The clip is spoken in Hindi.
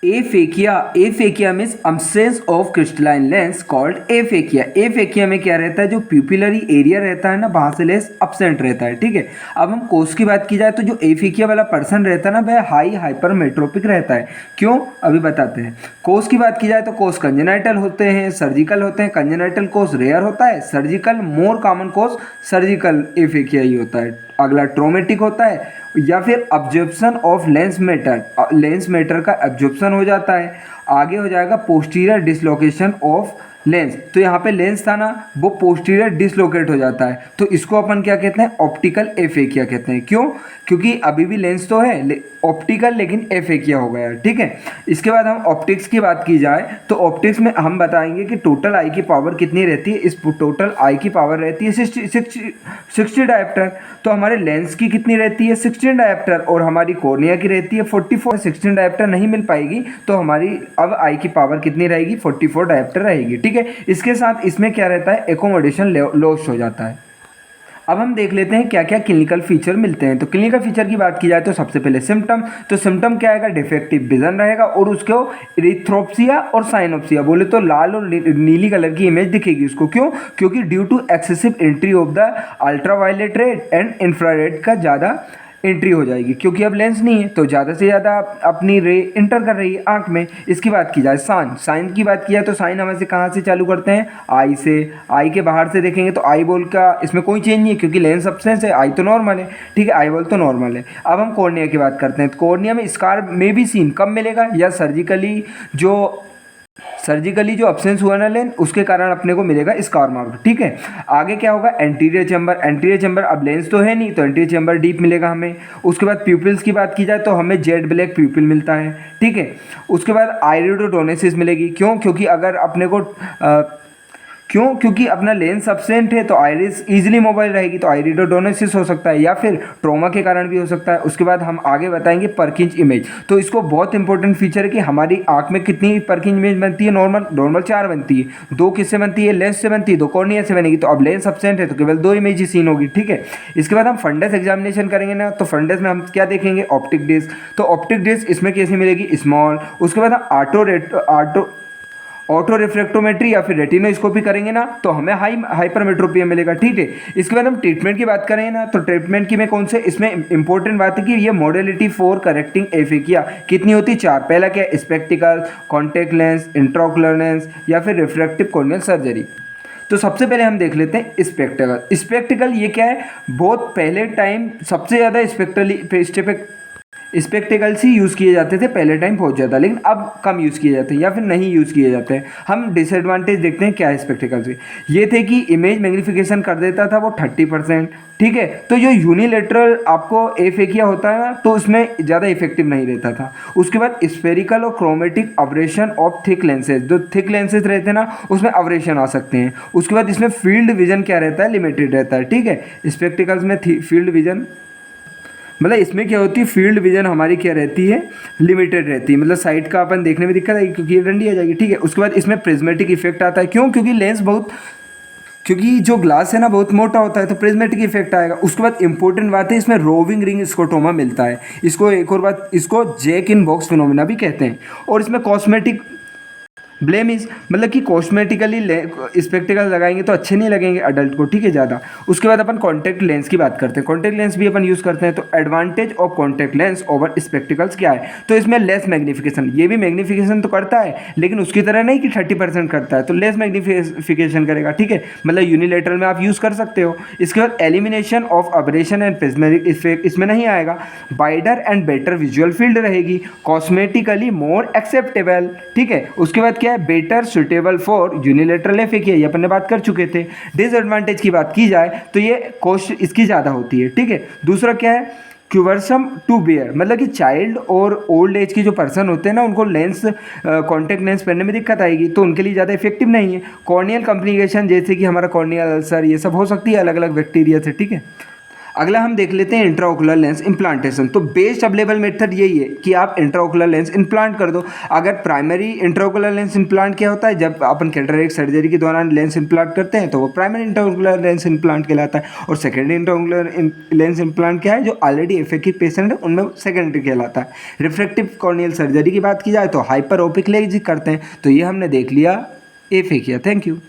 एफेकिया means absence of crystalline lens called aphakia में क्या रहता है, जो प्यूपिलरी एरिया रहता है ना, वहाँ से लेंस absent रहता है। ठीक है, अब हम कोस की बात की जाए तो जो एफेकिया वाला पर्सन रहता है ना, वह हाई हाइपरमेट्रोपिक रहता है। क्यों, अभी बताते हैं। कोस की बात की जाए तो कोस कंजेनाइटल होते हैं, सर्जिकल होते हैं। कंजेनाइटल कोस रेयर होता है, सर्जिकल मोर कॉमन कोस सर्जिकल एफेकिया ही होता है। अगला ट्रोमेटिक होता है, या फिर अब्जॉर्प्शन ऑफ लेंस मैटर का एब्जॉर्प्शन हो जाता है। आगे हो जाएगा पोस्टीरियर डिसलोकेशन ऑफ लेंस, तो यहाँ पे लेंस था ना, वो पोस्टीरियर डिसलोकेट हो जाता है, तो इसको अपन क्या कहते हैं, ऑप्टिकल एफेकिया कहते हैं। क्यों, क्योंकि अभी भी लेंस तो है ऑप्टिकल, लेकिन एफेकिया हो गया। ठीक है, इसके बाद हम ऑप्टिक्स की बात की जाए तो ऑप्टिक्स में हम बताएंगे कि टोटल आई की पावर कितनी रहती है। इस टोटल आई की पावर रहती है 60 डायप्टर। तो हमारे लेंस की कितनी रहती है, 16 डायप्टर, और हमारी कॉर्निया की रहती है 44। 16 डायप्टर नहीं मिल पाएगी, तो हमारी अब आई की पावर कितनी रहेगी, 44 डायप्टर रहेगी। ठीक है, इसके साथ इसमें क्या रहता है, एकोमोडेशन लॉस हो जाता है। अब हम देख लेते हैं क्या क्या क्लिनिकल फीचर मिलते हैं। तो क्लिनिकल फीचर की बात की जाए तो सबसे पहले सिम्टम, तो सिम्टम क्या आएगा, डिफेक्टिव विजन रहेगा, और उसको इरिथ्रोप्सिया और साइनोप्सिया, बोले तो लाल और नीली कलर की इमेज दिखेगी उसको। क्यों, क्योंकि due to excessive entry of the ultraviolet rays and infrared का ज़्यादा एंट्री हो जाएगी, क्योंकि अब लेंस नहीं है तो ज़्यादा से ज़्यादा अपनी रे इंटर कर रही है आँख में। इसकी बात की जाए साइन की बात की जाए तो साइन हमें से कहाँ से चालू करते हैं, आई से। आई के बाहर से देखेंगे तो आई बॉल का इसमें कोई चेंज नहीं है, क्योंकि लेंस अब्सेंस है, आई तो नॉर्मल है। ठीक है, आई बॉल तो नॉर्मल है। अब हम कॉर्निया की बात करते हैं, तो कॉर्निया में स्कार में भी सीन कब मिलेगा, या सर्जिकली जो अब्सेंस हुआ ना लेंस, उसके कारण अपने को मिलेगा स्कार मार्क। ठीक है, आगे क्या होगा, एंटीरियर चैम्बर। अब लेंस तो है नहीं, तो एंटीरियर चैम्बर डीप मिलेगा हमें। उसके बाद प्यूपिल्स की बात की जाए तो हमें जेड ब्लैक प्यूपिल मिलता है। ठीक है, उसके बाद आइरिडोडोनेसिस मिलेगी। क्यों, क्योंकि अगर अपने को क्योंकि अपना लेंस अब्सेंट है तो आइरिस इजीली मोबाइल रहेगी, तो आइरिडोडोनेसिस हो सकता है, या फिर ट्रोमा के कारण भी हो सकता है। उसके बाद हम आगे बताएंगे परकिंज इमेज। तो इसको बहुत इंपॉर्टेंट फीचर है कि हमारी आंख में कितनी परकिंज इमेज बनती है, नॉर्मल 4 बनती है। 2 किससे बनती है, लेंस से बनती है, 2 कॉर्निया से बनेगी। तो अब लेंस अब्सेंट है तो केवल 2 इमेज ही सीन होगी। ठीक है, इसके बाद हम फंडस एग्जामिनेशन करेंगे ना, तो फंडस में हम क्या देखेंगे, ऑप्टिक डिस्क। तो ऑप्टिक डिस्क इसमें कैसी मिलेगी, स्मॉल। उसके बाद हम ऑटो रिफ्रैक्टोमेट्री या फिर रेटिनोस्कोपी करेंगे ना, तो हमें हाइपरमेट्रोपिया मिलेगा। ठीक है, इसके बाद हम ट्रीटमेंट की बात करें ना, तो ट्रीटमेंट की में कौन से, इसमें इंपॉर्टेंट बात है कि ये मॉडलिटी फॉर करेक्टिंग एफेकिया कितनी होती है, 4। पहला क्या है, spectacled, contact lens, intraocular lens, या फिर रिफ्रैक्टिव कॉर्नियल सर्जरी। तो सबसे पहले हम देख लेते हैं स्पेक्टिकल ये क्या है, बहुत पहले टाइम सबसे ज़्यादा स्पेक्टिकल्स ही यूज़ किए जाते थे पहले टाइम बहुत ज़्यादा, लेकिन अब कम यूज़ किए जाते हैं या फिर नहीं यूज़ किए जाते हैं। हम डिसएडवांटेज देखते हैं क्या है स्पेक्टिकल्स के, ये थे कि इमेज मैग्नीफिकेशन कर देता था वो 30%। ठीक है, तो जो यूनिलेटरल आपको एफेकिया होता है ना, तो उसमें ज़्यादा इफेक्टिव नहीं रहता था। उसके बाद स्फेरिकल और chromatic abrasion of thick lenses, जो थिक लेंसेज रहते हैं ना, उसमें अब्रेशन आ सकते हैं। उसके बाद इसमें फील्ड विजन क्या रहता है, लिमिटेड रहता है। ठीक है, स्पेक्टिकल्स में फील्ड विजन, मतलब इसमें क्या होती है, फील्ड विजन हमारी क्या रहती है, लिमिटेड रहती है, मतलब साइड का अपन देखने में दिक्कत आएगी क्योंकि ये डंडी आ जाएगी। ठीक है, उसके बाद इसमें प्रिज्मेटिक इफेक्ट आता है। क्यों, क्योंकि जो ग्लास है ना बहुत मोटा होता है, तो प्रिज्मेटिक इफेक्ट आएगा। उसके बाद इंपॉर्टेंट बात है, इसमें रोविंग रिंग स्कोटोमा मिलता है। इसको एक और बात, इसको जैक इन बॉक्स फिनोमिना भी कहते हैं। और इसमें कॉस्मेटिक ब्लेमिश, मतलब कि कॉस्मेटिकली स्पेक्टिकल लगाएंगे तो अच्छे नहीं लगेंगे अडल्ट को। ठीक है, ज़्यादा। उसके बाद अपन कॉन्टैक्ट लेंस की बात करते हैं, कॉन्टैक्ट लेंस भी अपन यूज़ करते हैं। तो advantage of contact lens over spectacles क्या है, तो इसमें लेस मैग्नीफिकेशन, ये भी मैग्नीफिकेशन तो करता है लेकिन उसकी तरह नहीं कि 30% करता है, तो लेस मैग्नीफिकेशन करेगा। ठीक है, मतलब यूनिलेटरल में आप यूज़ कर सकते हो। इसके बाद elimination of abrasion and prismatic effect इसमें नहीं आएगा। Wider and better visual field रहेगी, कॉस्मेटिकली मोर एक्सेप्टेबल। ठीक है, उसके बाद क्या है, बेटर सुटेबल फॉर यूनिलेटरल एफेकिया, ये अपन ने बात कर चुके थे। डिसएडवांटेज की बात की जाए तो ये कॉस्ट इसकी ज़्यादा होती है। ठीक है, दूसरा क्या है, क्यूबरसम टू बियर, मतलब कि चाइल्ड और ओल्ड एज के जो पर्सन होते हैं ना, उनको लेंस कॉन्टेक्ट लेंस पहनने में दिक्कत आएगी, तो उनके लिए ज़्यादा इफेक्टिव नहीं है। कॉर्नियल कॉम्प्लिकेशन जैसे कि हमारा कॉर्नियल अल्सर, ये सब हो सकती है अलग अलग बैक्टीरिया से। ठीक है, अगला हम देख लेते हैं इंट्राओकुलर लेंस इम्प्लांटेशन। तो बेस्ट अवेलेबल मेथड यही है कि आप इंट्राओकुलर लेंस इम्प्लांट कर दो। अगर प्राइमरी इंट्राओकुलर लेंस इम्प्लांट क्या होता है, जब अपन कैटरेक्ट सर्जरी के दौरान लेंस इम्प्लांट करते हैं तो वो प्राइमरी इंट्राओकुलर लेंस इम्प्लांट कहलाता है। और सेकेंडरी इंट्राओकुलर लेंस इम्प्लांट क्या है, जो ऑलरेडी एफएक्यू पेशेंट है उनमें सेकेंडरी कहलाता है। रिफ्रैक्टिव कॉर्नियल सर्जरी की बात की जाए तो हाइपर ओपिक लेजिक करते हैं। तो ये हमने देख लिया एफएक्यू। Thank you.